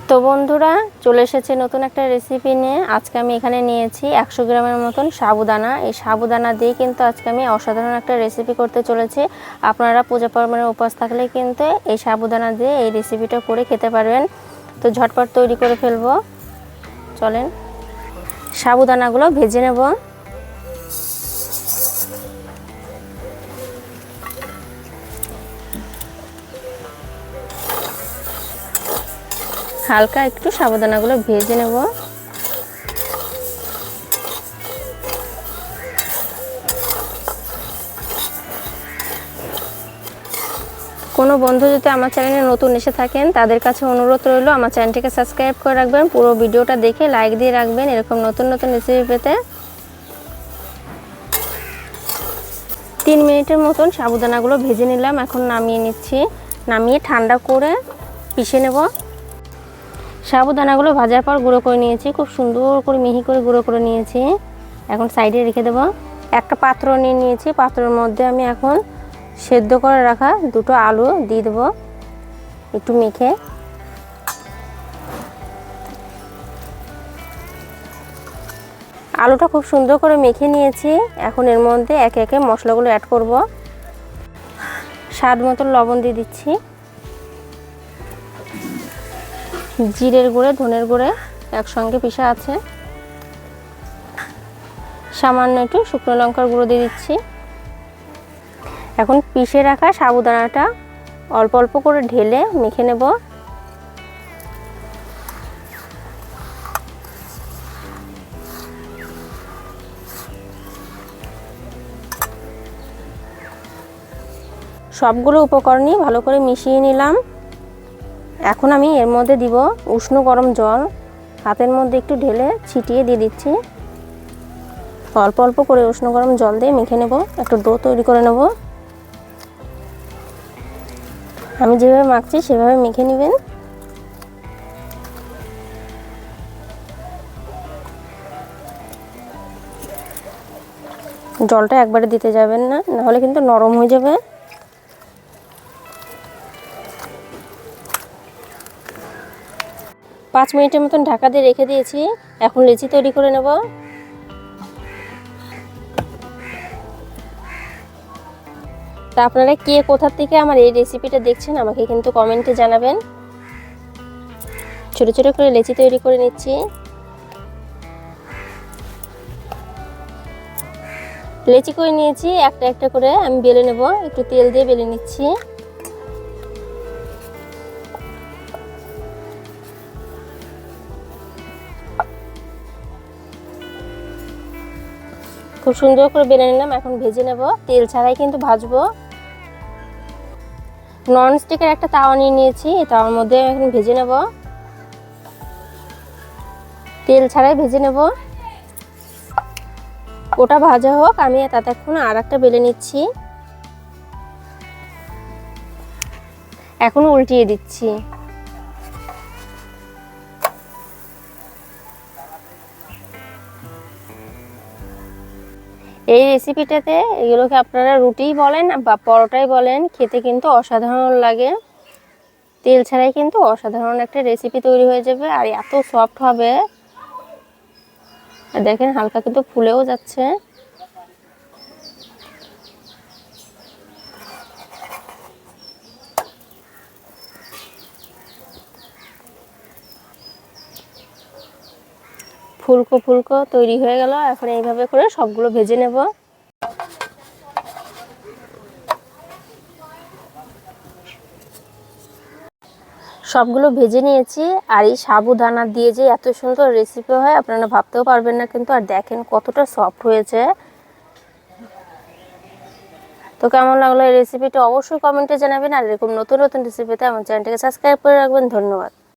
তো বন্ধুরা, চলে এসেছে নতুন একটা রেসিপি নিয়ে। আজকে আমি এখানে নিয়েছি 100 গ্রামের মতন সাবুদানা। এই সাবুদানা দিয়ে কিন্তু আজকে আমি অসাধারণ একটা রেসিপি করতে চলেছি। আপনারা পূজা পার্বণের উপবাস থাকলে কিন্তু এই সাবুদানা দিয়ে এই রেসিপিটা করে খেতে পারবেন। তো ঝটপট তৈরি করে ফেলবো, চলেন। সাবুদানাগুলো ভেজে নেব। হালকা একটু সাবুদানাগুলো ভেজে নেব। কোনো বন্ধু যদি আমার চ্যানেলে নতুন এসে থাকেন, তাদের কাছে অনুরোধ রইল আমার চ্যানেলটিকে সাবস্ক্রাইব করে রাখবেন, পুরো ভিডিওটা দেখে লাইক দিয়ে রাখবেন এরকম নতুন নতুন রেসিপি পেতে। 3 মিনিটের মতন সাবুদানাগুলো ভেজে নিলাম। এখন নামিয়ে নিচ্ছি। নামিয়ে ঠান্ডা করে পিষে নেব। সাবুদানাগুলো ভাজার পর গুঁড়ো করে নিয়েছি, খুব সুন্দর করে মিহি করে গুঁড়ো করে নিয়েছি। এখন সাইডে রেখে দেব। একটা পাত্র নিয়ে নিয়েছি, পাত্রের মধ্যে আমি এখন সেদ্ধ করে রাখা 2টো আলু দিয়ে দেবো একটু মেখে। আলুটা খুব সুন্দর করে মেখে নিয়েছি। এখন এর মধ্যে একে একে মশলাগুলো অ্যাড করব। স্বাদ মতো লবণ দিয়ে দিচ্ছি, জিরের গুঁড়ো ধনের গুঁড়ো একসঙ্গে পিষা আছে, সামান্য একটু শুকনো লঙ্কার গুঁড়ো দিয়ে দিচ্ছি। এখন পিষে রাখা সাবুদানাটা অল্প অল্প করে ঢেলে মেখে নেব। সবগুলো উপকরণই ভালো করে মিশিয়ে নিলাম। এখন আমি এর মধ্যে দিব উষ্ণ গরম জল। হাতের মধ্যে একটু ঢেলে ছিটিয়ে দিয়ে দিচ্ছি। অল্প অল্প করে উষ্ণ গরম জল দিয়ে মেখে নেব, একটু ডো তৈরি করে নেব। আমি যেভাবে মাখছি সেভাবে মেখে নেবেন। জলটা একবারে দিতে যাবেন না, নাহলে কিন্তু নরম হয়ে যাবে। পাঁচ মিনিটের মতন ঢাকা দিয়ে রেখে দিয়েছি। এখন লেচি তৈরি করে নেব। তা আপনারা কে কোথা থেকে আমার এই রেসিপিটা দেখছেন আমাকে কিন্তু কমেন্টে জানাবেন। ছোট ছোট করে লেচি তৈরি করে নিচ্ছি। লেচি করে নিয়েছি, একটা একটা করে আমি বেলে নেব। একটু তেল দিয়ে বেলে নিচ্ছি। খুব সুন্দর করে বেলে নিলাম। এখন ভেজে নেব, তেল ছাড়াই কিন্তু ভাজবো। নন স্টিকের একটা তাওয়া নিয়ে নিয়েছি, এই তাওয়ার মধ্যে এখন ভেজে নেব। তেল ছাড়াই ভেজে নেব। ওটা ভাজা হোক, আমি ততক্ষণ আর একটা বেলে নিচ্ছি। এখন উল্টিয়ে দিচ্ছি। এই রেসিপিটাতে এগুলোকে আপনারা রুটিই বলেন বা পরোটাই বলেন, খেতে কিন্তু অসাধারণ লাগে। তেল ছাড়াই কিন্তু অসাধারণ একটা রেসিপি তৈরি হয়ে যাবে, আর এত সফট হবে। দেখেন হালকা কিন্তু ফুলেও যাচ্ছে। ফুলকো ফুলকো তৈরি হয়ে গেল। এখন এইভাবে করে সবগুলো ভেজে নেব। সবগুলো ভেজে নিয়েছি। আর এই সাবুদানা দিয়ে যে এত সুন্দর রেসিপি হয় আপনারা ভাবতেও পারবেন না কিন্তু। আর দেখেন কতটা সফট হয়েছে। তো কেমন লাগলো এই রেসিপিটা অবশ্যই কমেন্টে জানাবেন। আর এরকম নতুন নতুন রেসিপিতে আমার চ্যানেলটাকে সাবস্ক্রাইব করে রাখবেন। ধন্যবাদ।